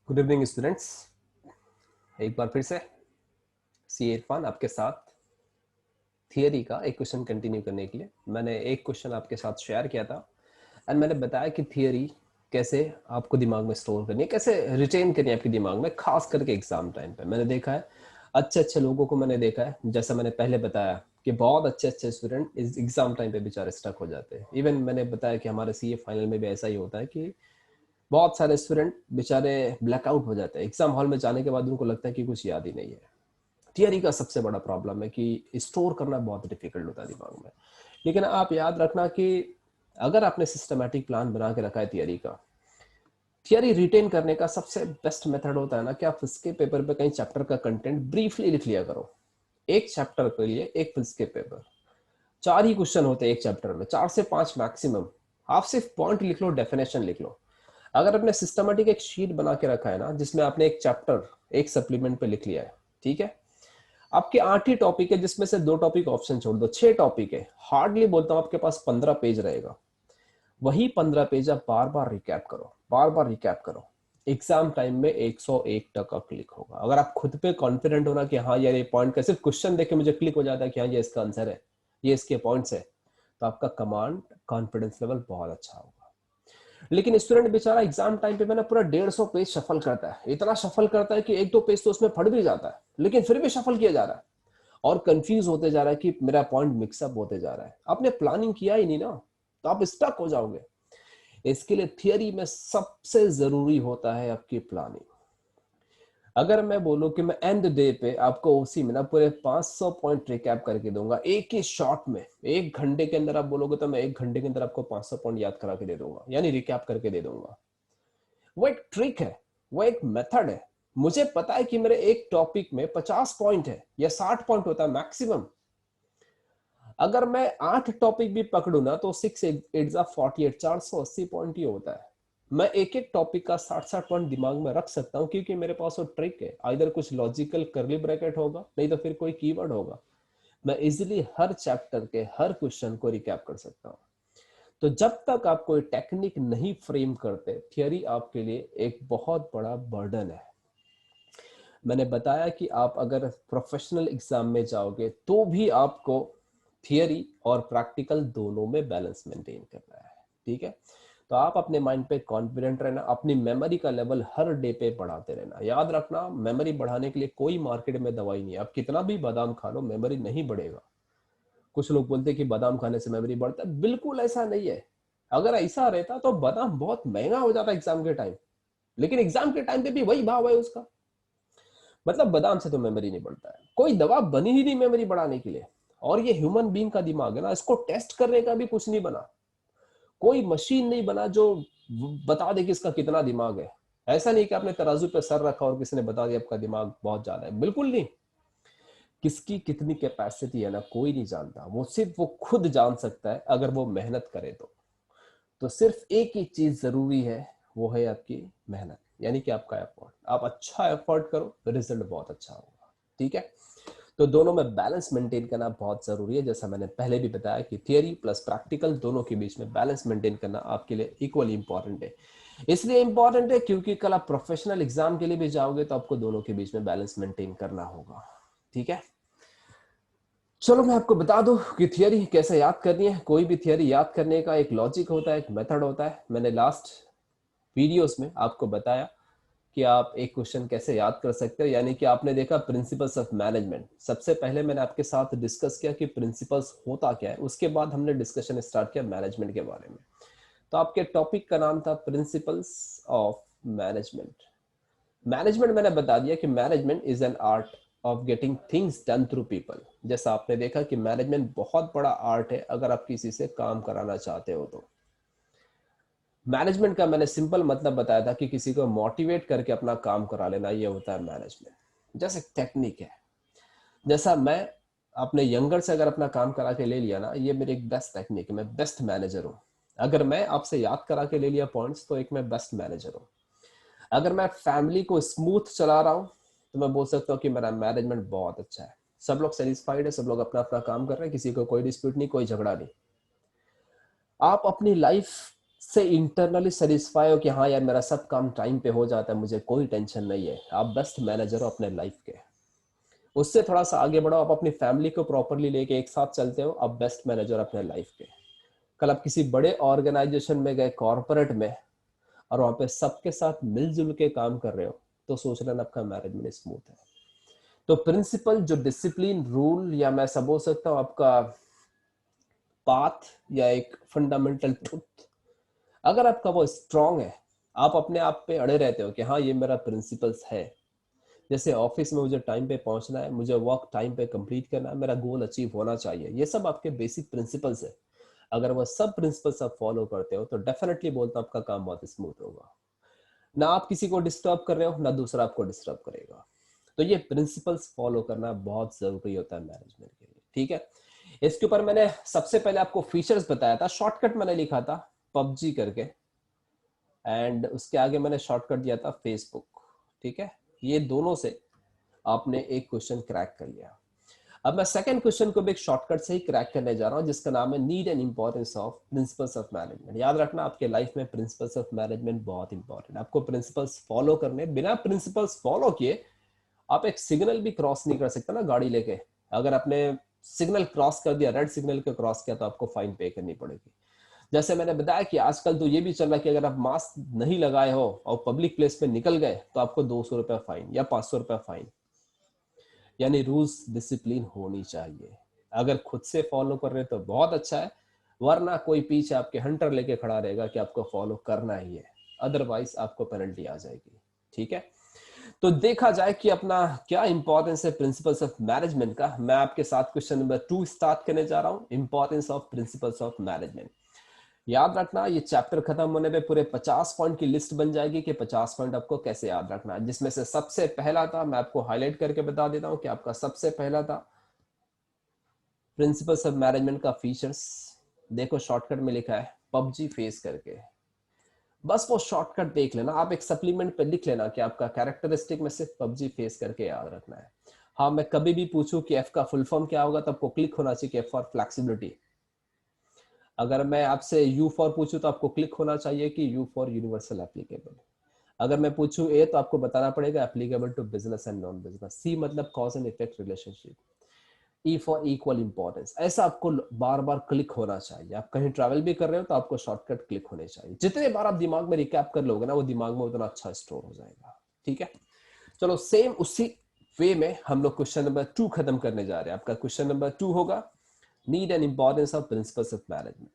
Good evening students. एक बार फिर से सी इरफान आपके साथ थियरी का एक क्वेश्चन कंटिन्यू करने के लिए। मैंने एक क्वेश्चन आपके साथ शेयर किया था एंड मैंने बताया कि थियरी कैसे आपको दिमाग में स्टोर करनी है, कैसे रिटेन करनी है आपके दिमाग में, खास करके एग्जाम टाइम पे। मैंने देखा है अच्छे अच्छे लोगों को, मैंने देखा है जैसा मैंने पहले बताया कि बहुत अच्छे अच्छे स्टूडेंट इस एग्जाम टाइम पे बेचारे स्टक हो जाते हैं। इवन मैंने बताया कि हमारे सीए फाइनल में भी ऐसा ही होता है कि बहुत सारे स्टूडेंट बेचारे ब्लैकआउट हो जाते हैं एग्जाम हॉल में जाने के बाद। उनको लगता है कि कुछ याद ही नहीं है। थियरी का सबसे बड़ा प्रॉब्लम है कि स्टोर करना बहुत डिफिकल्ट होता है दिमाग में। लेकिन आप याद रखना कि अगर आपने सिस्टमैटिक प्लान बना के रखा है थियरी का, थियरी रिटेन करने का सबसे बेस्ट मेथड होता है ना कि आप इसके पेपर पे कहीं चैप्टर का कंटेंट ब्रीफली लिख लिया करो। एक चैप्टर के लिए एक फिजिक्स पेपर, 4 ही क्वेश्चन होते हैं एक चैप्टर में, 4 से 5 मैक्सिमम। आप सिर्फ पॉइंट लिख लो, डेफिनेशन लिख लो। अगर आपने सिस्टमेटिक एक शीट बना के रखा है ना जिसमें आपने एक चैप्टर एक सप्लीमेंट पे लिख लिया है, ठीक है, आपके 8 ही टॉपिक है जिसमें से 2 टॉपिक ऑप्शन छोड़ दो, 6 टॉपिक है, हार्डली बोलता हूं आपके पास 15 पेज रहेगा। वही 15 पेज आप बार बार रिकैप करो, बार बार रिकैप करो। एग्जाम टाइम में 101% क्लिक होगा। अगर आप खुद पे कॉन्फिडेंट हो ना कि हाँ यार ये पॉइंट का सिर्फ क्वेश्चन देख के मुझे क्लिक हो जाता है कि हाँ ये इसका आंसर है, ये इसके पॉइंट्स है, तो आपका कमांड कॉन्फिडेंस लेवल बहुत अच्छा होगा। लेकिन स्टूडेंट बेचारा एग्जाम टाइम पे मैंने पूरा 150 पेज शफल करता है, इतना शफल करता है कि 1-2 पेज तो उसमें फट भी जाता है, लेकिन फिर भी शफल किया जा रहा है और कंफ्यूज होते जा रहा है कि मेरा पॉइंट मिक्सअप होते जा रहा है। आपने प्लानिंग किया ही नहीं ना, तो आप स्टक हो जाओगे। इसके लिए थियरी में सबसे जरूरी होता है आपकी प्लानिंग। अगर मैं बोलूं कि मैं एंड डे पे आपको उसी में ना पूरे 500 पॉइंट रिकैप करके दूंगा एक ही शॉट में, 1 घंटे के अंदर आप बोलोगे तो मैं 1 घंटे के अंदर आपको 500 पॉइंट याद करा के दे दूंगा, यानी रिकैप करके दे दूंगा। वो एक ट्रिक है, वो एक मेथड है। मुझे पता है कि मेरे एक टॉपिक में 50 पॉइंट है या 60 पॉइंट होता है मैक्सिमम। अगर मैं 8 टॉपिक भी पकड़ू ना तो 6 8 48, 480 पॉइंट ही होता है। मैं एक एक टॉपिक का 60-60 पॉइंट दिमाग में रख सकता हूं क्योंकि मेरे पास वो ट्रिक है। आइदर कुछ लॉजिकल कर्ली ब्रैकेट होगा, नहीं तो फिर कोई कीवर्ड होगा। मैं इजिली हर चैप्टर के हर क्वेश्चन को रिकैप कर सकता हूं। तो जब तक आप कोई टेक्निक नहीं फ्रेम करते, थियरी आपके लिए एक बहुत बड़ा बर्डन है। मैंने बताया कि आप अगर प्रोफेशनल एग्जाम में जाओगे तो भी आपको थियरी और प्रैक्टिकल दोनों में बैलेंस मेंटेन करना है, ठीक है। तो आप अपने माइंड पे कॉन्फिडेंट रहना, अपनी मेमोरी का लेवल हर डे पे बढ़ाते रहना। याद रखना, मेमोरी बढ़ाने के लिए कोई मार्केट में दवाई नहीं है। आप कितना भी बादाम खा लो, मेमोरी नहीं बढ़ेगा। कुछ लोग बोलते हैं कि बादाम खाने से मेमोरी बढ़ता है, बिल्कुल ऐसा नहीं है। अगर ऐसा रहता तो बादाम बहुत महंगा हो जाता एग्जाम के टाइम, लेकिन एग्जाम के टाइम पे भी वही भाव है उसका। मतलब बादाम से तो मेमोरी नहीं बढ़ता है, कोई दवा बनी ही नहीं मेमोरी बढ़ाने के लिए। और ये ह्यूमन बीइंग का दिमाग है ना, इसको टेस्ट करने का भी कुछ नहीं बना। कोई मशीन नहीं बना जो बता दे कि इसका कितना दिमाग है। ऐसा नहीं कि आपने तराजू पे सर रखा और किसी ने बता दिया आपका दिमाग बहुत ज्यादा है, बिल्कुल नहीं। किसकी कितनी कैपेसिटी है ना कोई नहीं जानता, वो सिर्फ वो खुद जान सकता है अगर वो मेहनत करे तो सिर्फ एक ही चीज जरूरी है, वो है आपकी मेहनत, यानी कि आपका एफर्ट। आप अच्छा एफर्ट करो तो रिजल्ट बहुत अच्छा होगा, ठीक है। तो दोनों में बैलेंस मेंटेन करना बहुत जरूरी है। जैसा मैंने पहले भी बताया कि थियरी प्लस प्रैक्टिकल दोनों के बीच में बैलेंस मेंटेन करना आपके लिए इक्वली इंपॉर्टेंट है। इसलिए इंपॉर्टेंट है क्योंकि कल आप प्रोफेशनल एग्जाम के लिए भी जाओगे तो आपको दोनों के बीच में बैलेंस मेंटेन करना होगा, ठीक है। चलो मैं आपको बता दूं कि थियरी कैसे याद करनी है। कोई भी थियरी याद करने का एक लॉजिक होता है, एक मेथड होता है। मैंने लास्ट वीडियोस में आपको बताया कि आप एक क्वेश्चन कैसे याद कर सकते हो, यानी कि आपने देखा प्रिंसिपल्स ऑफ मैनेजमेंट। सबसे पहले मैंने आपके साथ डिस्कस किया कि प्रिंसिपल्स होता क्या है, उसके बाद हमने डिस्कशन स्टार्ट किया मैनेजमेंट के बारे में। तो आपके टॉपिक का नाम था प्रिंसिपल्स ऑफ मैनेजमेंट। मैनेजमेंट मैंने बता दिया कि management is an art of getting things done through people. जैसा आपने देखा कि मैनेजमेंट बहुत बड़ा आर्ट है अगर आप किसी से काम कराना चाहते हो तो। मैनेजमेंट का मैंने सिंपल मतलब बताया था कि किसी को मोटिवेट करके अपना काम करा लेना, ये होता है मैनेजमेंट। जैसे टेक्निक है, जैसा मैं अपने यंगर से अगर अपना काम करा के ले लिया ना, ये मेरी एक बेस्ट टेक्निक है, मैं बेस्ट मैनेजर हूँ। अगर मैं आपसे याद करा के ले लिया पॉइंट्स तो एक मैं बेस्ट मैनेजर हूँ। अगर मैं फैमिली को स्मूथ चला रहा हूँ तो मैं बोल सकता हूँ कि मेरा मैनेजमेंट बहुत अच्छा है। सब लोग सेटिस्फाइड है, सब लोग अपना अपना काम कर रहे हैं, किसी को कोई डिस्प्यूट नहीं, कोई झगड़ा नहीं। आप अपनी लाइफ से इंटरनली सेटिस्फाई हो कि हाँ यार मेरा सब काम टाइम पे हो जाता है, मुझे कोई टेंशन नहीं है, आप बेस्ट मैनेजर हो अपने लाइफ के। उससे थोड़ा सा आगे बढ़ो, आप अपनी फैमिली को प्रॉपरली लेके एक साथ चलते हो, आप बेस्ट मैनेजर अपने लाइफ के। कल आप किसी बड़े ऑर्गेनाइजेशन में गए, कॉर्पोरेट में, और वहां पे सबके साथ मिलजुल के काम कर रहे हो, तो सोच लेना आपका मैनेजमेंट स्मूथ है। तो प्रिंसिपल जो डिसिप्लिन रूल, या मैं सब बोल सकता हूँ आपका पाथ, या एक फंडामेंटल ट्रुथ, अगर आपका वो स्ट्रांग है, आप अपने आप पे अड़े रहते हो कि हाँ ये मेरा प्रिंसिपल्स है। जैसे ऑफिस में मुझे टाइम पे पहुंचना है, मुझे वर्क टाइम पे कंप्लीट करना है, मेरा गोल अचीव होना चाहिए, ये सब आपके बेसिक प्रिंसिपल्स है। अगर वो सब प्रिंसिपल्स आप फॉलो करते हो तो डेफिनेटली बोलता हूं आपका काम बहुत स्मूथ होगा। ना आप किसी को डिस्टर्ब कर रहे हो, ना दूसरा आपको डिस्टर्ब करेगा। तो ये प्रिंसिपल्स फॉलो करना बहुत जरूरी होता है मैनेजमेंट के लिए, ठीक है। इसके ऊपर मैंने सबसे पहले आपको फीचर्स बताया था, शॉर्टकट मैंने लिखा था पबजी करके, एंड उसके आगे मैंने शॉर्टकट दिया था फेसबुक, ठीक है। ये दोनों से आपने एक क्वेश्चन क्रैक कर लिया। अब मैं सेकंड क्वेश्चन को भी एक शॉर्टकट से ही क्रैक करने जा रहा हूं, जिसका नाम है need and importance of principles of management. याद रखना आपके लाइफ में प्रिंसिपल्स ऑफ मैनेजमेंट बहुत इंपॉर्टेंट है। आपको प्रिंसिपल्स फॉलो करने, बिना प्रिंसिपल्स फॉलो किए आप एक सिग्नल भी क्रॉस नहीं कर सकते ना गाड़ी लेके। अगर आपने सिग्नल क्रॉस कर दिया, रेड सिग्नल को क्रॉस किया, तो आपको फाइन पे करनी पड़ेगी। जैसे मैंने बताया कि आजकल तो ये भी चल रहा है कि अगर आप मास्क नहीं लगाए हो और पब्लिक प्लेस पे निकल गए तो आपको 200 रुपया फाइन या 500 रुपया फाइन। यानी रूल्स डिसिप्लिन होनी चाहिए। अगर खुद से फॉलो कर रहे तो बहुत अच्छा है, वरना कोई पीछे आपके हंटर लेके खड़ा रहेगा कि आपको फॉलो करना ही है, अदरवाइज आपको पेनल्टी आ जाएगी, ठीक है। तो देखा जाए कि अपना क्या इंपॉर्टेंस है प्रिंसिपल्स ऑफ मैनेजमेंट का, मैं आपके साथ क्वेश्चन नंबर 2 स्टार्ट करने जा रहा हूं, importance of principles of management. याद रखना ये चैप्टर खत्म होने पे पूरे 50 पॉइंट की लिस्ट बन जाएगी कि 50 पॉइंट आपको कैसे याद रखना है, जिसमें से सबसे पहला था, मैं आपको हाईलाइट करके बता देता हूं कि आपका सबसे पहला था प्रिंसिपल्स ऑफ मैनेजमेंट का फीचर्स। देखो शॉर्टकट में लिखा है पबजी फेस करके, बस वो शॉर्टकट देख लेना, आप एक सप्लीमेंट पे लिख लेना कि आपका कैरेक्टरिस्टिक में सिर्फ पबजी फेस करके याद रखना है। हाँ, मैं कभी भी पूछूं कि एफ का फुल फॉर्म क्या होगा, तो आपको क्लिक होना चाहिए कि एफ फॉर फ्लेक्सिबिलिटी। अगर मैं आपसे यू फॉर पूछूं तो आपको क्लिक होना चाहिए कि यू फॉर यूनिवर्सल एप्लीकेबल। अगर मैं पूछूं ए, तो आपको बताना पड़ेगा applicable to business and non business. C मतलब cause and effect relationship. E for equal importance. ऐसा आपको बार बार क्लिक होना चाहिए। आप कहीं ट्रैवल भी कर रहे हो तो आपको शॉर्टकट क्लिक होने चाहिए। जितने बार आप दिमाग में रिकैप कर लोगे ना, वो दिमाग में उतना अच्छा स्टोर हो जाएगा, ठीक है। चलो सेम उसी वे में हम लोग क्वेश्चन नंबर 2 खत्म करने जा रहे हैं। आपका क्वेश्चन नंबर 2 होगा need and importance of principles of management.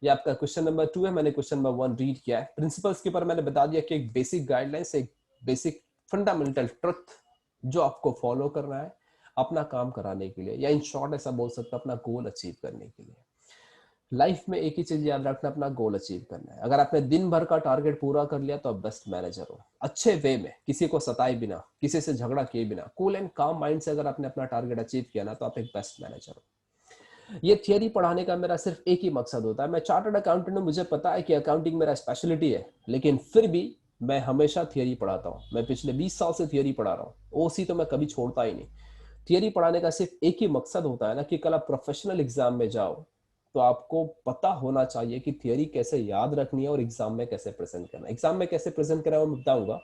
ये आपका क्वेश्चन नंबर 2 है। मैंने क्वेश्चन नंबर 1 रीड किया है। प्रिंसिपल्स के ऊपर मैंने बता दिया कि एक बेसिक गाइडलाइंस, एक बेसिक फंडामेंटल ट्रुथ जो आपको फॉलो करना है अपना काम कराने के लिए, या इन शॉर्ट ऐसा बोल सकता हूं अपना गोल अचीव करने के लिए। लाइफ में एक ही चीज याद रखना, अपना गोल अचीव करना है। अगर आपने दिन भर का टारगेट पूरा कर लिया तो आप बेस्ट मैनेजर हो। अच्छे वे में, किसी को सताए बिना, किसी से झगड़ा किए बिना, कूल एंड काम माइंड से अगर आपने अपना टारगेट अचीव किया ना, तो आप एक बेस्ट मैनेजर हो। ये थियरी पढ़ाने का मेरा सिर्फ एक ही मकसद होता है। मैं चार्टर्ड अकाउंटेंट हूं, मुझे पता है कि अकाउंटिंग मेरा स्पेशलिटी है, लेकिन फिर भी मैं हमेशा थियरी पढ़ाता हूं। मैं पिछले 20 साल से थियरी पढ़ा रहा हूं, ओसी तो मैं कभी छोड़ता ही नहीं। थियरी पढ़ाने का सिर्फ एक ही मकसद होता है ना कि कल आप प्रोफेशनल एग्जाम में जाओ तो आपको पता होना चाहिए कि थियरी कैसे याद रखनी है और एग्जाम में कैसे प्रेजेंट करना है। एग्जाम में कैसे प्रेजेंट करना है वो मैं बताऊंगा,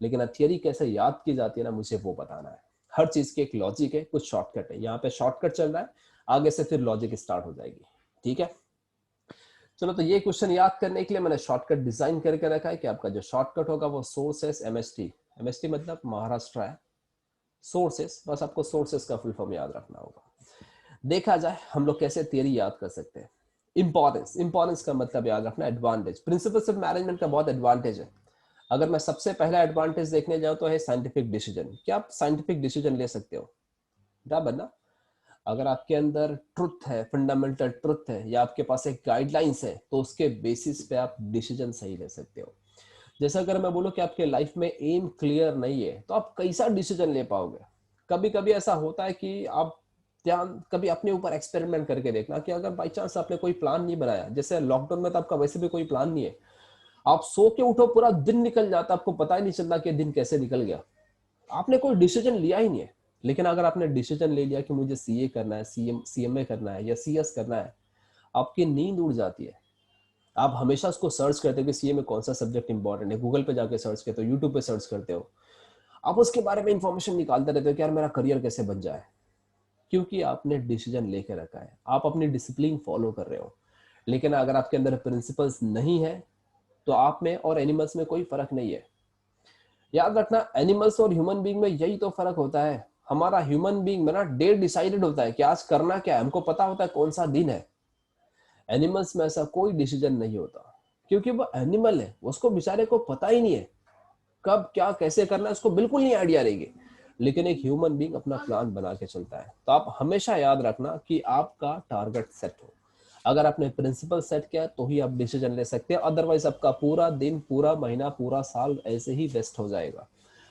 लेकिन थियरी कैसे याद की जाती है ना, मुझे वो बताना है। हर चीज की एक लॉजिक है, कुछ शॉर्टकट है। यहाँ पे शॉर्टकट चल रहा है, आगे से फिर लॉजिक स्टार्ट हो जाएगी, ठीक है। चलो, तो ये क्वेश्चन याद करने के लिए मैंने शॉर्टकट डिजाइन करके रखा है कि आपका जो शॉर्टकट होगा वो सोर्सेस एमएसटी। एमएसटी मतलब महाराष्ट्र है, सोर्सेस, बस आपको सोर्सेस का फुल फॉर्म याद रखना होगा। देखा जाए हम लोग कैसे थियरी याद कर सकते हैं। इंपॉर्टेंस, इंपॉर्टेंस का मतलब याद रखना एडवांटेज। प्रिंसिपल्स ऑफ मैनेजमेंट का बहुत एडवांटेज है। अगर मैं सबसे पहला एडवांटेज देखने जाऊं तो है साइंटिफिक डिसीजन। क्या आप साइंटिफिक डिसीजन ले सकते हो? बराबर ना। अगर आपके अंदर ट्रुथ है, फंडामेंटल ट्रुथ है, या आपके पास एक गाइडलाइंस है, तो उसके बेसिस पे आप डिसीजन सही ले सकते हो। जैसे अगर मैं बोलूं कि आपके लाइफ में एम क्लियर नहीं है, तो आप कैसा डिसीजन ले पाओगे? कभी कभी ऐसा होता है कि आप ध्यान कभी अपने ऊपर एक्सपेरिमेंट करके देखना कि अगर बाई चांस आपने कोई प्लान नहीं बनाया, जैसे लॉकडाउन में तो आपका वैसे भी कोई प्लान नहीं है, आप सो के उठो पूरा दिन निकल जाता, आपको पता ही नहीं चलता कि दिन कैसे निकल गया, आपने कोई डिसीजन लिया ही नहीं है। लेकिन अगर आपने डिसीजन ले लिया कि मुझे सीए करना है, सीएमए करना है, या सीएस करना है, आपकी नींद उड़ जाती है। आप हमेशा उसको सर्च करते हो कि सीए में कौन सा सब्जेक्ट इंपॉर्टेंट है, गूगल पे जाके सर्च करते हो, यूट्यूब पे सर्च करते हो, आप उसके बारे में इंफॉर्मेशन निकालते रहते हो कि यार मेरा करियर कैसे बन जाए, क्योंकि आपने डिसीजन लेके रखा है, आप अपनी डिसिप्लिन फॉलो कर रहे हो। लेकिन अगर आपके अंदर प्रिंसिपल्स नहीं है तो आप में और एनिमल्स में कोई फर्क नहीं है। याद रखना, एनिमल्स और ह्यूमन बीइंग में यही तो फर्क होता है। हमारा ह्यूमन बीइंग में ना डेट डिसाइडेड होता है कि आज करना क्या है, हमको पता होता है कौन सा दिन है। एनिमल्स में ऐसा कोई डिसीजन नहीं होता, क्योंकि वो एनिमल है, उसको बेचारे को पता ही नहीं है कब क्या कैसे करना है, उसको बिल्कुल नहीं आइडिया रहेगी। लेकिन एक ह्यूमन बीइंग अपना प्लान बना के चलता है। तो आप हमेशा याद रखना कि आपका टारगेट सेट हो। अगर आपने प्रिंसिपल सेट किया तो ही आप डिसीजन ले सकते हैं, अदरवाइज आपका पूरा दिन, पूरा महीना, पूरा साल ऐसे ही वेस्ट हो जाएगा।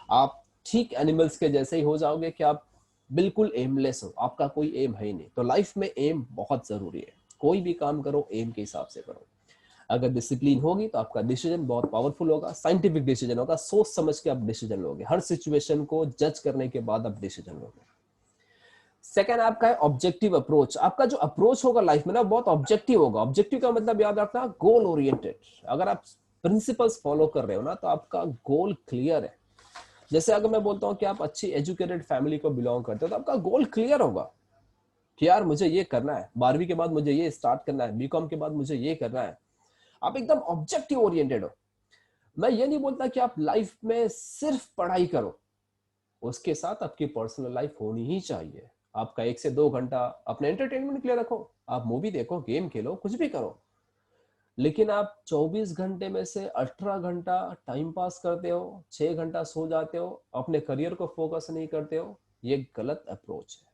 आप ठीक एनिमल्स के जैसे ही हो जाओगे कि आप बिल्कुल एमलेस हो, आपका कोई एम है ही नहीं। तो लाइफ में एम बहुत जरूरी है, कोई भी काम करो एम के हिसाब से करो। अगर डिसिप्लिन होगी तो आपका डिसीजन बहुत पावरफुल होगा, साइंटिफिक डिसीजन होगा, सोच समझ के आप डिसीजन लोगे, हर सिचुएशन को जज करने के बाद आप डिसीजन लोगे। सेकेंड आपका है ऑब्जेक्टिव अप्रोच। आपका जो अप्रोच होगा लाइफ में ना बहुत ऑब्जेक्टिव होगा। ऑब्जेक्टिव का मतलब याद रखना गोल ओरिएंटेड। अगर आप प्रिंसिपल्स फॉलो कर रहे हो ना तो आपका गोल क्लियर है। जैसे अगर मैं बोलता हूं कि आप अच्छी एजुकेटेड फैमिली को बिलोंग करते हो तो आपका गोल क्लियर होगा कि यार मुझे ये करना है, 12वीं के बाद मुझे ये स्टार्ट करना है, बीकॉम के बाद मुझे ये करना है। आप एकदम ऑब्जेक्टिव ओरिएंटेड हो। मैं ये नहीं बोलता कि आप लाइफ में सिर्फ पढ़ाई करो, उसके साथ आपकी पर्सनल लाइफ होनी ही चाहिए। आपका 1 से 2 घंटा अपने एंटरटेनमेंट के लिए रखो, आप मूवी देखो, गेम खेलो, कुछ भी करो। लेकिन आप 24 घंटे में से 18 घंटा टाइम पास करते हो, 6 घंटा सो जाते हो, अपने करियर को फोकस नहीं करते हो, ये गलत अप्रोच है।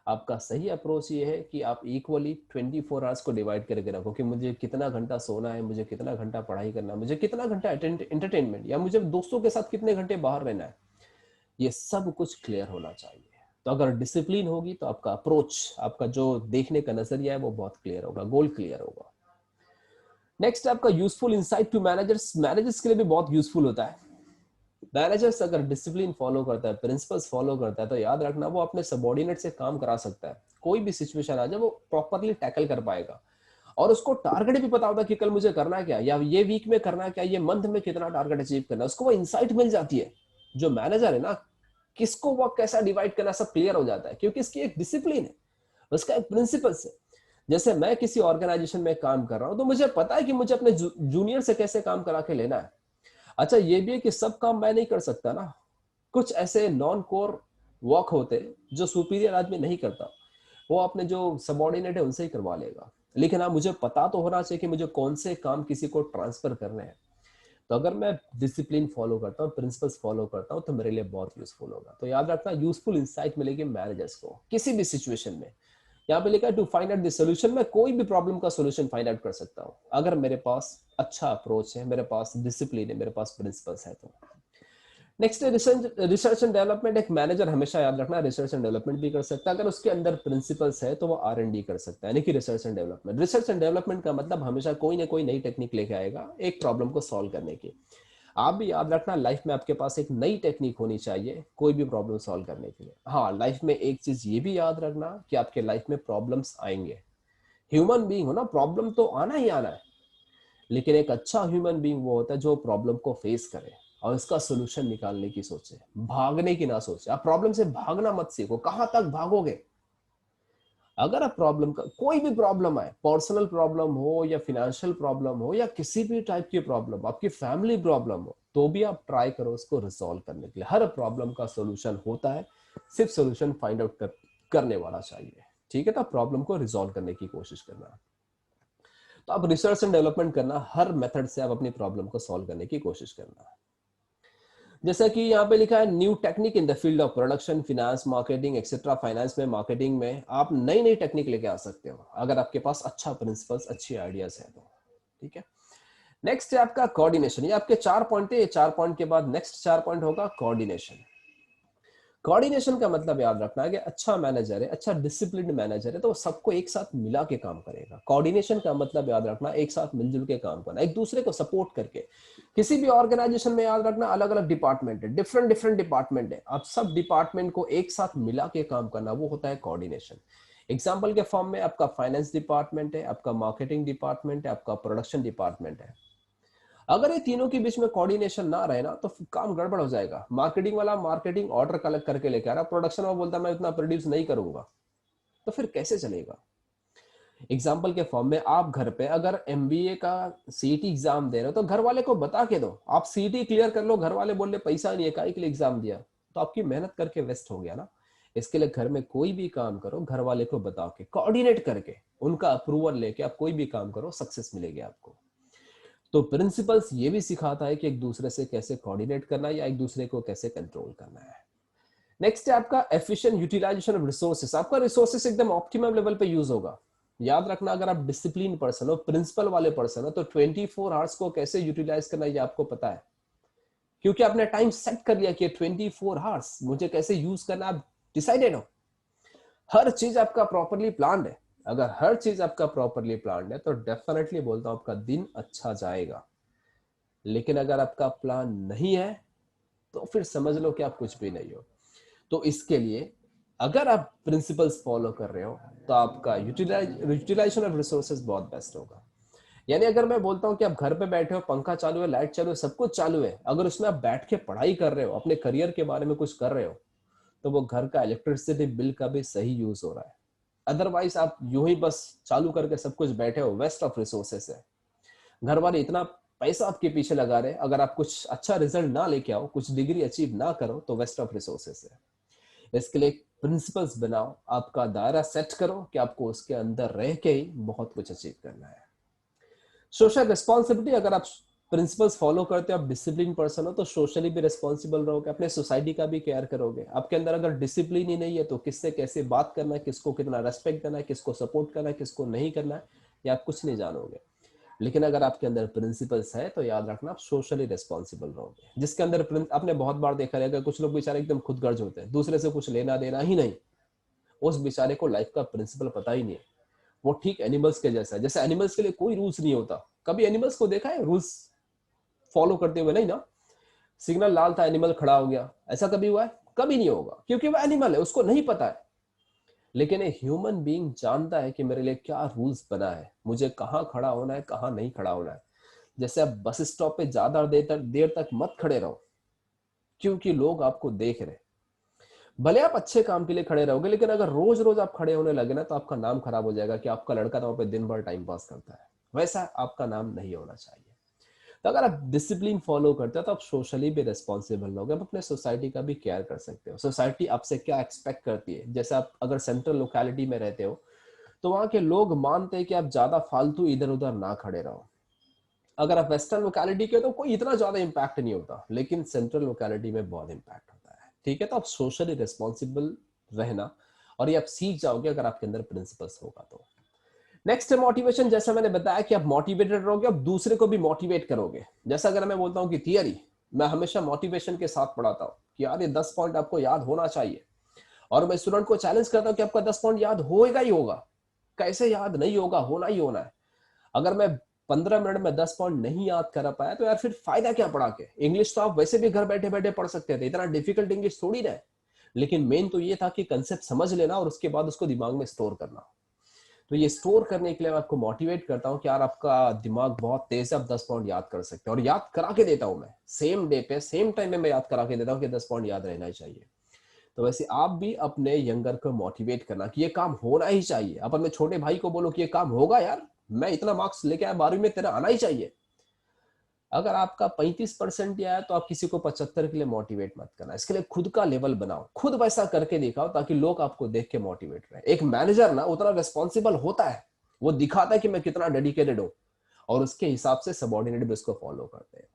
आपका सही अप्रोच ये है कि आप इक्वली 24 आवर्स को डिवाइड करके रखो कि मुझे कितना घंटा सोना है, मुझे कितना घंटा पढ़ाई करना है, मुझे कितना घंटा एंटरटेनमेंट, या मुझे दोस्तों के साथ कितने घंटे बाहर रहना है। ये सब कुछ क्लियर होना चाहिए। तो अगर डिसिप्लिन होगी तो आपका अप्रोच, आपका जो देखने का नजरिया है वो बहुत क्लियर होगा, गोल क्लियर होगा। नेक्स्ट आपका useful insight to managers. Managers के लिए भी बहुत यूजफुल होता है। मैनेजर्स अगर डिसिप्लिन फॉलो करता है, प्रिंसिपल्स फॉलो करता है, तो याद रखना वो अपने सबॉर्डिनेट से काम करा सकता है। कोई भी सिचुएशन आ जाए वो प्रॉपरली टैकल कर पाएगा। और उसको टारगेट भी पता होता है कि कल मुझे करना क्या, या ये वीक में करना क्या, ये मंथ में कितना टारगेट अचीव करना है, उसको वो इंसाइट मिल जाती है। जो मैनेजर है ना, किसको वर्क कैसा डिवाइड करना सब क्लियर हो जाता है, क्योंकि इसकी एक डिसिप्लिन है, उसका एक प्रिंसिपल्स है। जैसे मैं किसी ऑर्गेनाइजेशन में काम कर रहा हूं तो मुझे पता है कि मुझे अपने जूनियर से कैसे काम करा के लेना है। अच्छा ये भी है कि सब काम मैं नहीं कर सकता ना, कुछ ऐसे नॉन कोर वर्क होते जो सुपीरियर आदमी नहीं करता, वो अपने जो सबॉर्डिनेट है उनसे ही करवा लेगा। लेकिन हाँ मुझे पता तो होना चाहिए कि मुझे कौन से काम किसी को ट्रांसफर करने हैं। तो अगर मैं डिसिप्लिन फॉलो करता हूँ, प्रिंसिपल्स फॉलो करता हूँ, तो मेरे लिए बहुत यूजफुल होगा। तो याद रखना, यूजफुल इंसाइट मिलेगी मैनेजर्स को किसी भी सिचुएशन में। यहाँ पे लिखा है to find out the solution. मैं कोई भी प्रॉब्लम का सॉल्यूशन फाइंड आउट कर सकता हूँ अगर मेरे पास अच्छा अप्रोच है, मेरे पास डिसिप्लिन है, मेरे पास प्रिंसिपल्स है तो। नेक्स्ट है रिसर्च एंड डेवलपमेंट। एक मैनेजर हमेशा याद रखना रिसर्च एंड डेवलपमेंट भी कर सकता है। अगर उसके अंदर प्रिंसिपल्स है तो वो R&D कर सकता है, यानी कि research and development. Research and development का मतलब हमेशा कोई ना कोई नई टेक्निक लेके आएगा एक प्रॉब्लम को सॉल्व करने की। आप भी याद रखना लाइफ में आपके पास एक नई टेक्निक होनी चाहिए कोई भी प्रॉब्लम सॉल्व करने के लिए। हाँ लाइफ में एक चीज ये भी याद रखना कि आपके लाइफ में प्रॉब्लम्स आएंगे। ह्यूमन बीइंग हो ना, प्रॉब्लम तो आना ही आना है। लेकिन एक अच्छा ह्यूमन बीइंग वो होता है जो प्रॉब्लम को फेस करे और इसका सोल्यूशन निकालने की सोचे, भागने की ना सोचे। आप प्रॉब्लम से भागना मत सीखो, कहां तक भागोगे। अगर आप प्रॉब्लम का कोई भी प्रॉब्लम आए, पर्सनल प्रॉब्लम हो या फाइनेंशियल प्रॉब्लम हो या किसी भी टाइप की प्रॉब्लम, आपकी फैमिली प्रॉब्लम हो, तो भी आप ट्राई करो उसको रिजॉल्व करने के लिए। हर प्रॉब्लम का सोल्यूशन होता है, सिर्फ सोल्यूशन फाइंड आउट करने वाला चाहिए। ठीक है, तो प्रॉब्लम को रिजॉल्व करने की कोशिश करना। तो आप रिसर्च एंड डेवलपमेंट करना, हर मेथड से आप अपनी प्रॉब्लम को सॉल्व करने की कोशिश करना। जैसा कि यहाँ पे लिखा है new technique in the field of production, finance, marketing etcetera. Finance में, मार्केटिंग में आप नई नई टेक्निक लेके आ सकते हो अगर आपके पास अच्छा प्रिंसिपल्स, अच्छी आइडियाज है तो। ठीक है, नेक्स्ट है आपका कोऑर्डिनेशन। ये आपके 4 पॉइंट थे, ये 4 पॉइंट के बाद नेक्स्ट 4 पॉइंट होगा कोऑर्डिनेशन। कोऑर्डिनेशन का मतलब याद रखना है कि अच्छा मैनेजर है, अच्छा डिसिप्लिन्ड मैनेजर है तो वो सबको एक साथ मिला के काम करेगा। कोऑर्डिनेशन का मतलब याद रखना एक साथ मिलजुल के काम करना, एक दूसरे को सपोर्ट करके। किसी भी ऑर्गेनाइजेशन में याद रखना अलग अलग डिपार्टमेंट है, डिफरेंट डिफरेंट डिपार्टमेंट है, अब सब डिपार्टमेंट को एक साथ मिला के काम करना वो होता है कोऑर्डिनेशन। एग्जाम्पल के फॉर्म में आपका फाइनेंस डिपार्टमेंट है, आपका मार्केटिंग डिपार्टमेंट है, आपका प्रोडक्शन डिपार्टमेंट है। अगर ये तीनों के बीच में कोऑर्डिनेशन ना रहे ना तो काम गड़बड़ हो जाएगा। मार्केटिंग वाला मार्केटिंग ऑर्डर कलेक्ट करके लेके आ रहा, प्रोडक्शन वाला बोलता मैं इतना प्रोड्यूस नहीं करूंगा, तो फिर कैसे चलेगा। एग्जाम्पल के फॉर्म में आप घर पे अगर एमबीए का सीईटी एग्जाम दे रहे हो तो घर वाले को बता के दो, आप सीईटी क्लियर कर लो, घर वाले बोल रहे पैसा नहीं है, काहे के लिए एग्जाम दिया, तो आपकी मेहनत करके वेस्ट हो गया ना। इसके लिए घर में कोई भी काम करो घर वाले को बता के, कोऑर्डिनेट करके, उनका अप्रूवल लेके आप कोई भी काम करो, सक्सेस मिलेगी आपको। तो प्रिंसिपल्स ये भी सिखाता है कि एक दूसरे से कैसे कोऑर्डिनेट करना है या एक दूसरे को कैसे कंट्रोल करना है। नेक्स्ट है आपका एफिशिएंट यूटिलाइजेशन ऑफ रिसोर्सेस। आपका रिसोर्सेस एकदम ऑप्टिमम लेवल पे यूज होगा। याद रखना, अगर आप डिसिप्लिन पर्सन हो, प्रिंसिपल वाले पर्सन हो, तो 24 आवर्स को कैसे यूटिलाइज करना ये आपको पता है, क्योंकि आपने टाइम सेट कर लिया कि 24 आवर्स मुझे कैसे यूज करना, आप डिसाइडेड हो। हर चीज आपका प्रॉपरली प्लान्ड है। अगर हर चीज आपका प्रॉपरली प्लान्ड है तो डेफिनेटली बोलता हूं आपका दिन अच्छा जाएगा। लेकिन अगर आपका प्लान नहीं है तो फिर समझ लो कि आप कुछ भी नहीं हो। तो इसके लिए अगर आप प्रिंसिपल्स फॉलो कर रहे हो तो आपका यूटिलाइजेशन ऑफ रिसोर्सेज बहुत बेस्ट होगा। यानी अगर मैं बोलता हूं कि आप घर पे बैठे हो, पंखा चालू है, लाइट चालू है, सब कुछ चालू है, अगर उसमें आप बैठ के पढ़ाई कर रहे हो, अपने करियर के बारे में कुछ कर रहे हो, तो वो घर का इलेक्ट्रिसिटी बिल का भी सही यूज हो रहा है। अदरवाइज आप यूं ही बस चालू करके सब कुछ बैठे हो, वेस्ट ऑफ रिसोर्सेस है। घर वाले इतना पैसा आपके पीछे लगा रहे, अगर आप कुछ अच्छा रिजल्ट ना लेके आओ, कुछ डिग्री अचीव ना करो, तो वेस्ट ऑफ रिसोर्सेस है। इसके लिए प्रिंसिपल्स बनाओ, आपका दायरा सेट करो कि आपको उसके अंदर रह के ही बहुत कुछ अचीव करना है। सोशल रिस्पॉन्सिबिलिटी, अगर आप प्रिंसिपल्स फॉलो करते हो, आप डिसिप्लिन पर्सन हो, तो सोशली भी रिस्पॉन्सिबल रहोगे, अपने सोसाइटी का भी केयर करोगे। आपके अंदर अगर डिसिप्लिन ही नहीं है तो किससे कैसे बात करना है, किसको कितना रेस्पेक्ट करना है, किसको सपोर्ट करना है, किसको नहीं करना है, ये आप कुछ नहीं जानोगे। लेकिन अगर आपके अंदर प्रिंसिपल्स है तो याद रखना आप सोशली रिस्पॉन्सिबल रहोगे। जिसके अंदर आपने बहुत बार देखा रहेगा, कुछ लोग बेचारे एकदम खुदगर्ज होते हैं, दूसरे से कुछ लेना देना ही नहीं, उस बेचारे को लाइफ का प्रिंसिपल पता ही नहीं है। वो ठीक एनिमल्स के जैसा है, जैसे एनिमल्स के लिए कोई रूल्स नहीं होता। कभी एनिमल्स को देखा है रूल्स फॉलो करते हुए? नहीं ना। सिग्नल लाल था, एनिमल खड़ा हो गया, ऐसा कभी हुआ है? कभी नहीं होगा, क्योंकि वो एनिमल है, उसको नहीं पता है। लेकिन एक ह्यूमन बीइंग जानता है कि मेरे लिए क्या रूल्स बना है, मुझे कहाँ खड़ा होना है, कहाँ नहीं खड़ा होना है। जैसे आप बस स्टॉप पे ज्यादा देर तक मत खड़े रहो, क्योंकि लोग आपको देख रहे हैं। भले आप अच्छे काम के लिए खड़े रहोगे, लेकिन अगर रोज रोज आप खड़े होने लगे ना तो आपका नाम खराब हो जाएगा कि आपका लड़का तो वहां पे दिन भर टाइम पास करता है। वैसा आपका नाम नहीं होना चाहिए। तो अगर आप डिसिप्लिन फॉलो करते हो तो आप सोशली भी रिस्पॉन्सिबल लोगे, आप अपने सोसाइटी का भी केयर कर सकते हो। सोसाइटी आपसे क्या एक्सपेक्ट करती है, जैसे आप अगर सेंट्रल लोकेलिटी में रहते हो तो वहां के लोग मानते हैं कि आप ज्यादा फालतू इधर उधर ना खड़े रहो। अगर आप वेस्टर्न लोकेलिटी के हो तो कोई इतना ज्यादा इंपैक्ट नहीं होता, लेकिन सेंट्रल लोकेलिटी में बहुत इंपैक्ट होता है। ठीक है, तो आप सोशली रिस्पॉन्सिबल रहना, और ये आप सीख जाओगे अगर आपके अंदर प्रिंसिपल्स होगा तो। नेक्स्ट है मोटिवेशन। जैसा मैंने बताया कि आप मोटिवेटेड रहोगे, आप दूसरे को भी मोटिवेट करोगे। जैसा अगर मैं बोलता हूँ कि थियरी, मैं हमेशा मोटिवेशन के साथ पढ़ाता हूँ कि यार ये 10 पॉइंट आपको याद होना चाहिए, और मैं स्टूडेंट को चैलेंज करता हूँ कि आपका 10 पॉइंट याद होएगा ही होगा। कैसे याद नहीं होगा, होना ही होना है। अगर मैं 15 मिनट में 10 पॉइंट नहीं याद कर पाया तो यार फिर फायदा क्या पढ़ा के। इंग्लिश तो आप वैसे भी घर बैठे बैठे पढ़ सकते थे, इतना डिफिकल्ट इंग्लिश थोड़ी ना है। लेकिन मेन तो ये था कि कंसेप्ट समझ लेना और उसके बाद उसको दिमाग में स्टोर करना। तो ये स्टोर करने के लिए मैं आपको मोटिवेट करता हूँ कि यार आपका दिमाग बहुत तेज है, आप 10 पॉइंट याद कर सकते हैं, और याद करा के देता हूं मैं, सेम डे पे सेम टाइम में मैं याद करा के देता हूँ कि 10 पॉइंट याद रहना ही चाहिए। तो वैसे आप भी अपने यंगर को मोटिवेट करना कि ये काम होना ही चाहिए। आप अपने छोटे भाई को बोलो कि ये काम होगा यार, मैं इतना मार्क्स लेके आया 12वीं में, तेरा आना ही चाहिए। अगर आपका 35% आया तो आप किसी को 75 के लिए मोटिवेट मत करना। इसके लिए खुद का लेवल बनाओ, खुद वैसा करके दिखाओ ताकि लोग आपको देख के मोटिवेट रहे। एक मैनेजर ना उतना रिस्पॉन्सिबल होता है, वो दिखाता है कि मैं कितना डेडिकेटेड हूं, और उसके हिसाब से सबॉर्डिनेट भी उसको फॉलो करते हैं।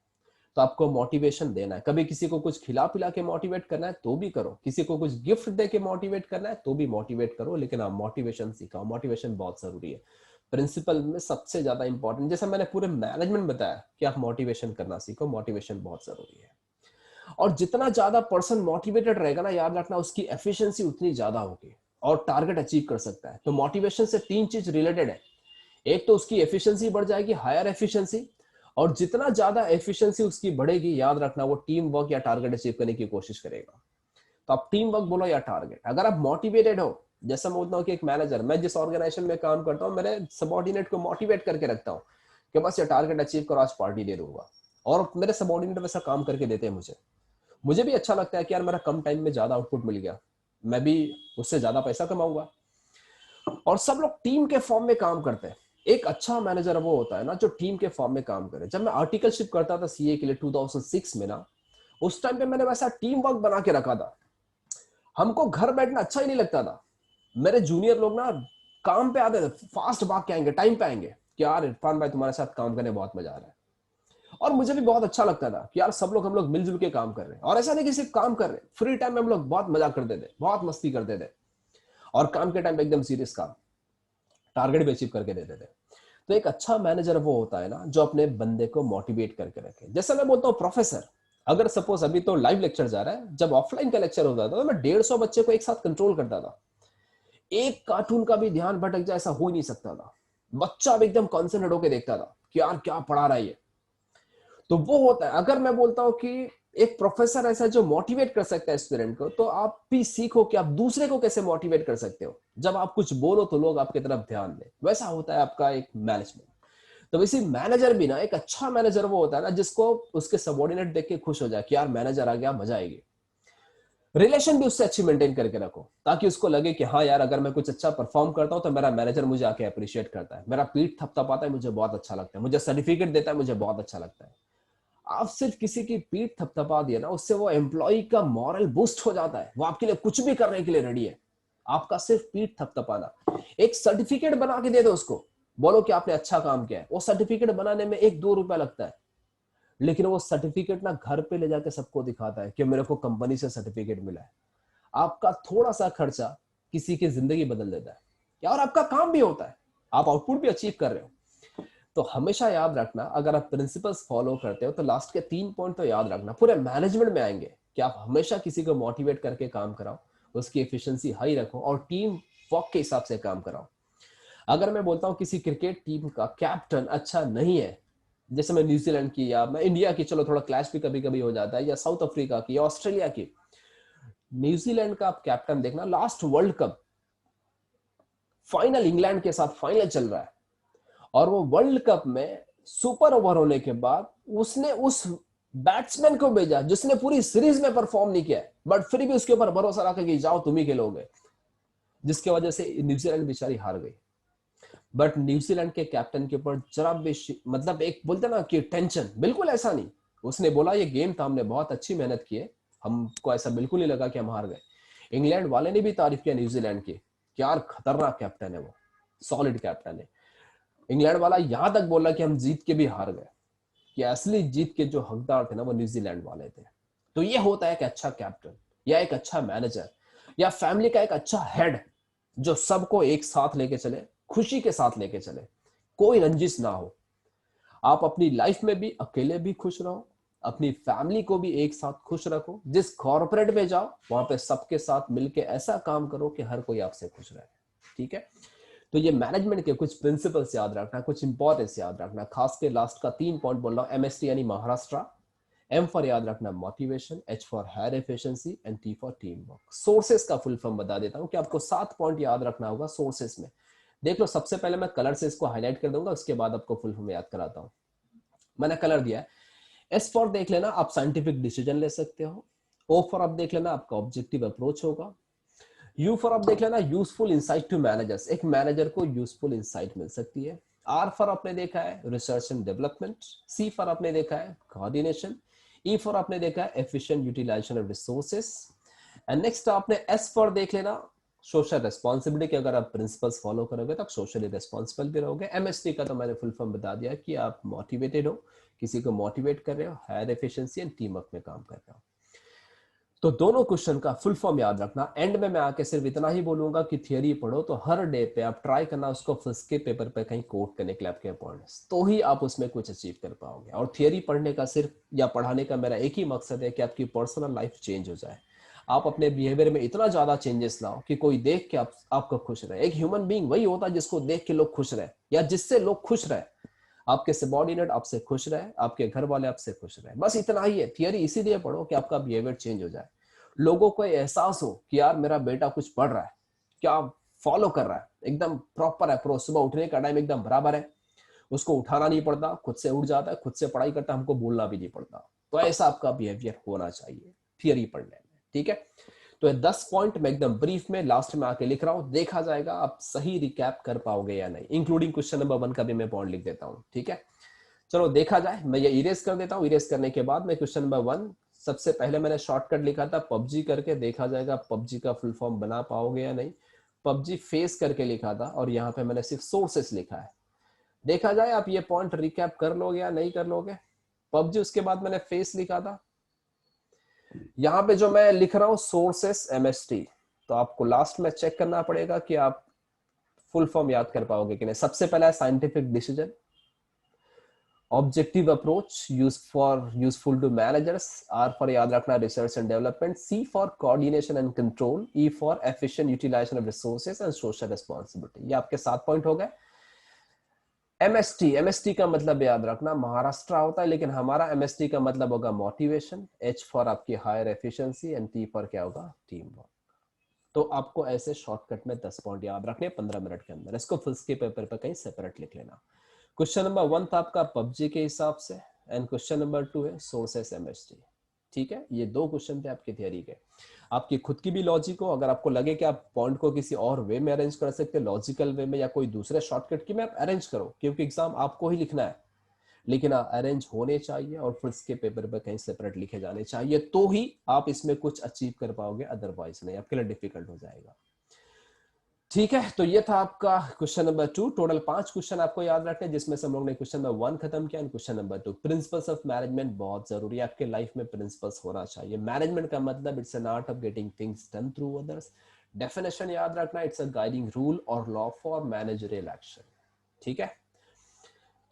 तो आपको मोटिवेशन देना है, कभी किसी को कुछ खिला पिला के मोटिवेट करना है तो भी करो, किसी को कुछ गिफ्ट दे के मोटिवेट करना है तो भी मोटिवेट करो, लेकिन आप मोटिवेशन सिखाओ। मोटिवेशन बहुत जरूरी है, प्रिंसिपल में सबसे ज्यादा इंपॉर्टेंट। जैसा मैंने पूरे मैनेजमेंट बताया कि आप मोटिवेशन करना सीखो, मोटिवेशन बहुत जरूरी है। और जितना ज्यादा पर्सन मोटिवेटेड रहेगा ना, याद रखना उसकी एफिशिएंसी उतनी ज्यादा होगी और टारगेट अचीव कर सकता है। तो मोटिवेशन से 3 चीज रिलेटेड है। एक तो उसकी एफिशिएंसी बढ़ जाएगी, हायर एफिशिएंसी, और जितना ज्यादा एफिशिएंसी उसकी बढ़ेगी, याद रखना वो टीम वर्क या टारगेट अचीव करने की कोशिश करेगा। तो आप टीम वर्क बोलो या टारगेट, अगर आप मोटिवेटेड हो जैसा मैं बोलता हूँ कि एक मैनेजर, मैं जिस ऑर्गेनाइजेशन में काम करता हूँ, मेरे सबॉर्डिनेट को मोटिवेट करके रखता हूँ कि बस ये टारगेट अचीव करो, आज पार्टी दे दूंगा, और मेरे सबॉर्डिनेट वैसा काम करके देते हैं मुझे। मुझे भी अच्छा लगता है कि यार मेरा कम टाइम में ज्यादा आउटपुट मिल गया, मैं भी उससे ज्यादा पैसा कमाऊंगा। और सब लोग टीम के फॉर्म में काम करते हैं। एक अच्छा मैनेजर वो होता है ना जो टीम के फॉर्म में काम करे। जब मैं आर्टिकलशिप करता था सीए के लिए 2006 में ना, उस टाइम पे मैंने वैसा टीम वर्क बना के रखा था। हमको घर बैठना अच्छा ही नहीं लगता था। मेरे जूनियर लोग ना काम पे आते थे, फास्ट भाग के आएंगे, टाइम पे आएंगे कि यार इरफान भाई तुम्हारे साथ काम करने बहुत मजा आ रहा है। और मुझे भी बहुत अच्छा लगता था कि यार सब लोग, हम लोग मिलजुल के काम कर रहे हैं। और ऐसा नहीं कि सिर्फ काम कर रहे हैं, फ्री टाइम में हम लोग बहुत मजा करते थे, बहुत मस्ती करते थे, और काम के टाइम पे एकदम सीरियस काम, टारगेट भी अचीव करके देते थे। तो एक अच्छा मैनेजर वो होता है ना जो अपने बंदे को मोटिवेट करके रखे। जैसे मैं बोलता हूँ प्रोफेसर, अगर सपोज अभी तो लाइव लेक्चर जा रहा है, जब ऑफलाइन का लेक्चर होता था तो मैं 150 बच्चे को एक साथ कंट्रोल करता था। एक कार्टून का भी ध्यान भटक जाए ऐसा हो ही नहीं सकता था। बच्चा भी एकदम कॉन्सेंट्रेट होकर देखता था कि यार क्या पढ़ा रहा है ये। तो वो होता है। अगर मैं बोलता हूँ कि एक प्रोफेसर ऐसा है जो मोटिवेट कर सकता है स्टूडेंट को, तो आप भी सीखो कि आप दूसरे को कैसे मोटिवेट कर सकते हो। जब आप कुछ बोलो तो लोग आपकी तरफ ध्यान दें। वैसा होता है आपका एक मैनेजमेंट। तो वैसे मैनेजर भी ना, एक अच्छा मैनेजर वो होता है ना जिसको उसके सबॉर्डिनेट देख के खुश हो जाए कि यार मैनेजर आ गया, मजा आएगी। रिलेशन भी उससे अच्छी मेंटेन करके रखो ताकि उसको लगे कि हाँ यार अगर मैं कुछ अच्छा परफॉर्म करता हूँ तो मेरा मैनेजर मुझे आके अप्रिशिएट करता है, मेरा पीठ थपथपाता है, मुझे बहुत अच्छा लगता है, मुझे सर्टिफिकेट देता है, मुझे बहुत अच्छा लगता है। आप सिर्फ किसी की पीठ थपथपा दिया ना, उससे वो एम्प्लॉय का मॉरल बूस्ट हो जाता है, वो आपके लिए कुछ भी करने के लिए रेडी है। आपका सिर्फ पीठ थपथपाना, एक सर्टिफिकेट बना के दे दो उसको, बोलो कि आपने अच्छा काम किया है। वो सर्टिफिकेट बनाने में 1-2 रुपया लगता है, लेकिन वो सर्टिफिकेट ना घर पे ले जाके सबको दिखाता है कि मेरे को कंपनी से सर्टिफिकेट मिला है। आपका थोड़ा सा खर्चा किसी की जिंदगी बदल देता है, और आपका काम भी होता है, आप आउटपुट भी अचीव कर रहे हो। तो हमेशा याद रखना, अगर आप प्रिंसिपल्स फॉलो करते हो तो लास्ट के 3 पॉइंट तो याद रखना, पूरे मैनेजमेंट में आएंगे कि आप हमेशा किसी को मोटिवेट करके काम कराओ, उसकी एफिशिएंसी हाई रखो और टीम वर्क के हिसाब से काम कराओ। अगर मैं बोलता हूँ किसी क्रिकेट टीम का कैप्टन अच्छा नहीं है, जैसे मैं न्यूजीलैंड की या मैं इंडिया की, चलो थोड़ा क्लैश भी कभी कभी हो जाता है, या साउथ अफ्रीका की या ऑस्ट्रेलिया की, न्यूजीलैंड का आप कैप्टन देखना, last world cup final England के साथ फाइनल चल रहा है, और वो वर्ल्ड कप में सुपर ओवर होने के बाद उसने उस बैट्समैन को भेजा जिसने पूरी सीरीज में परफॉर्म नहीं किया, बट फिर भी उसके ऊपर भरोसा रखा कि जाओ तुम ही खेलोगे, जिसकी वजह से न्यूजीलैंड बेचारी हार गई। बट न्यूजीलैंड के कैप्टन के ऊपर जरा भी मतलब एक बोलते ना कि टेंशन, बिल्कुल ऐसा नहीं। उसने बोला ये गेम था, हमने बहुत अच्छी मेहनत की है, हमको ऐसा बिल्कुल नहीं लगा कि हम हार गए। इंग्लैंड वाले ने भी तारीफ किया न्यूजीलैंड की, क्या खतरनाक कैप्टन है वो, सॉलिड कैप्टन है। इंग्लैंड वाला यहां तक बोला कि हम जीत के भी हार गए, कि असली जीत के जो हकदार थे ना वो न्यूजीलैंड वाले थे। तो ये होता है एक अच्छा कैप्टन या एक अच्छा मैनेजर या फैमिली का एक अच्छा हेड, जो सबको एक साथ लेके चले, खुशी के साथ लेके चले, कोई रंजिश ना हो। आप अपनी लाइफ में भी अकेले भी खुश रहो, अपनी फैमिली को भी एक साथ खुश रखो। जिस कॉर्पोरेट में जाओ वहां पे सबके साथ मिलके ऐसा काम करो कि हर कोई आपसे खुश रहे। ठीक है। तो ये मैनेजमेंट के कुछ प्रिंसिपल्स याद रखना, कुछ इंपॉर्टेंस याद रखना, खास के लास्ट का 3 पॉइंट बोल रहा हूं, एमएसटी यानी महाराष्ट्र, एम फॉर याद रखना motivation, H for higher efficiency and T for teamwork. Sources का फुल फॉर्म बता देता हूं कि आपको 7 पॉइंट याद रखना होगा सोर्सेस में। देख लो, सबसे पहले मैं कलर से इसको हाईलाइट कर दूंगा, उसके बाद आपको फुल फॉर्म याद कराता हूं। मैंने कलर दिया है। एस फॉर देख लेना, आप साइंटिफिक डिसीजन ले सकते हो। ओ फॉर आप देख लेना, आपका ऑब्जेक्टिव अप्रोच होगा। यू फॉर आप देख लेना, यूजफुल इंसाइट टू मैनेजर्स, एक मैनेजर को यूजफुल इंसाइट मिल सकती है। आर फॉर आपने देखा है research and development. C for आपने देखा है कोऑर्डिनेशन। ई फॉर आपने देखा है efficient utilisation of resources. And next आपने एस फॉर देख लेना, सोशल रेस्पॉन्सिबिलिटी, अगर आप प्रिंसिपल्स फॉलो करोगे तो आप सोशली रेस्पॉन्सिबल भी रहोगे। एमएसटी का तो मैंने फुल फॉर्म बता दिया कि आप मोटिवेटेड हो, किसी को मोटिवेट कर रहे हो, higher efficiency and teamwork में काम कर रहे हो। तो दोनों क्वेश्चन का फुल फॉर्म याद रखना। एंड में मैं आके सिर्फ इतना ही बोलूंगा कि थियरी पढ़ो तो हर डे पे आप ट्राई करना उसको फिजिक्स के पेपर पे कहीं कोट करने के लिए आपके पॉइंट्स, तो ही आप उसमें कुछ अचीव कर पाओगे। और थियरी पढ़ने का सिर्फ या पढ़ाने का मेरा एक ही मकसद है कि आपकी पर्सनल लाइफ चेंज हो जाए, आप अपने बिहेवियर में इतना ज्यादा चेंजेस लाओ कि कोई देख के आपको खुश रहे। एक ह्यूमन बीइंग वही होता है जिसको देख के लोग खुश रहे, या जिससे लोग खुश रहे। आपके सबॉर्डिनेट आपसे खुश रहे, आपके घर वाले आपसे खुश रहे, बस इतना ही है। थियरी इसीलिए पढ़ो कि आपका बिहेवियर चेंज हो जाए, लोगों को एहसास हो कि यार मेरा बेटा कुछ पढ़ रहा है, क्या फॉलो कर रहा है, एकदम प्रॉपर अप्रोच, सुबह उठने का टाइम एकदम बराबर है, उसको उठाना नहीं पड़ता, खुद से उठ जाता है, खुद से पढ़ाई करता है, हमको बोलना भी नहीं पड़ता। तो ऐसा आपका बिहेवियर होना चाहिए थियरी पढ़ने में, ठीक है। तो ये 10 पॉइंट मैं एकदम ब्रीफ में लास्ट में आके लिख रहा हूं, देखा जाएगा आप सही रिकैप कर पाओगे या नहीं, इंक्लूडिंग क्वेश्चन नंबर 1 का भी मैं पॉइंट लिख देता हूं, ठीक है। चलो देखा जाए, मैं ये इरेज कर देता हूं, इरेज करने के बाद मैं क्वेश्चन नंबर 1, सबसे पहले मैंने शॉर्टकट लिखा था पबजी करके, देखा जाएगा पबजी का फुल फॉर्म बना पाओगे या नहीं। पबजी फेस करके लिखा था और यहाँ पे मैंने सिर्फ सोर्सेस लिखा है, देखा जाए आप ये पॉइंट रिकैप कर लोगे या नहीं कर लोगे। पबजी, उसके बाद मैंने फेस लिखा था, यहाँ पे जो मैं लिख रहा हूँ सोर्सेस एमएसटी, तो आपको लास्ट में चेक करना पड़ेगा कि आप फुल फॉर्म याद कर पाओगे कि नहीं। सबसे पहला है scientific decision, objective approach, useful to managers, R for याद रखना research and development, C for coordination and control, E for efficient utilisation of resources and social responsibility. ये आपके 7 पॉइंट हो गए। एमएसटी, एमएसटी का मतलब याद रखना महाराष्ट्र होता है, लेकिन हमारा एमएसटी का मतलब होगा मोटिवेशन, एच फॉर आपकी higher efficiency and T for क्या होगा, टीम वर्क। तो आपको ऐसे शॉर्टकट में 10 पॉइंट याद रखने 15 मिनट के अंदर, इसको फुल के पेपर पर कहीं सेपरेट लिख लेना। क्वेश्चन नंबर 1 था आपका पबजी के हिसाब से, एंड क्वेश्चन नंबर 2 है सोर्सेस एमएसटी, ठीक है। ये 2 क्वेश्चन थे आपके थियरी के। आपकी खुद की भी लॉजिक हो, अगर आपको लगे कि आप पॉइंट को किसी और वे में अरेंज कर सकते हैं, लॉजिकल वे में या कोई दूसरे शॉर्टकट की में, आप अरेंज करो, क्योंकि एग्जाम आपको ही लिखना है, लेकिन अरेंज होने चाहिए और फिर इसके पेपर पर कहीं सेपरेट लिखे जाने चाहिए, तो ही आप इसमें कुछ अचीव कर पाओगे, अदरवाइज नहीं, आपके लिए डिफिकल्ट हो जाएगा, ठीक है। तो ये था आपका क्वेश्चन नंबर 2। टोटल 5 क्वेश्चन आपको याद रखने, जिसमें से हम लोग ने क्वेश्चन नंबर 1 खत्म किया, question number 2 principles of management बहुत जरूरी है, आपके लाइफ में प्रिंसिपल्स होना चाहिए। मैनेजमेंट का मतलब it's an art of getting things done through others, definition याद रखना, इट्स अ गाइडिंग रूल और लॉ फॉर मैनेजरियल एक्शन, ठीक है।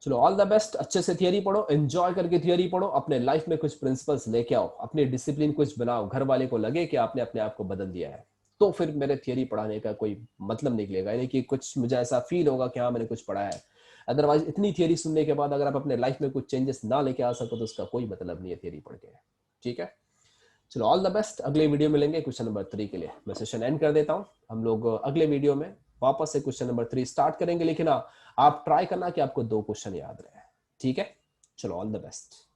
चलो ऑल द बेस्ट, अच्छे से थियरी पढ़ो, एंजॉय करके थियरी पढ़ो, अपने लाइफ में कुछ प्रिंसिपल्स लेके आओ, अपने डिसिप्लिन कुछ बनाओ, घर वाले को लगे कि आपने अपने आप को बदल दिया है, तो फिर मेरे थियरी पढ़ाने का कोई मतलब निकलेगा, यानी कि कुछ मुझे ऐसा फील होगा कि हाँ मैंने कुछ पढ़ा है। अदरवाइज इतनी थियरी सुनने के बाद अगर आप अपने लाइफ में कुछ चेंजेस ना लेके आ सको तो उसका कोई मतलब नहीं है थियरी पढ़ के, ठीक है। चलो ऑल द बेस्ट, अगले वीडियो में मिलेंगे क्वेश्चन नंबर 3 के लिए। मैं सेशन एंड कर देता हूं, हम लोग अगले वीडियो में वापस से क्वेश्चन नंबर 3 स्टार्ट करेंगे, लेकिन आप ट्राई करना कि आपको 2 क्वेश्चन याद रहे, ठीक है। चलो ऑल द बेस्ट।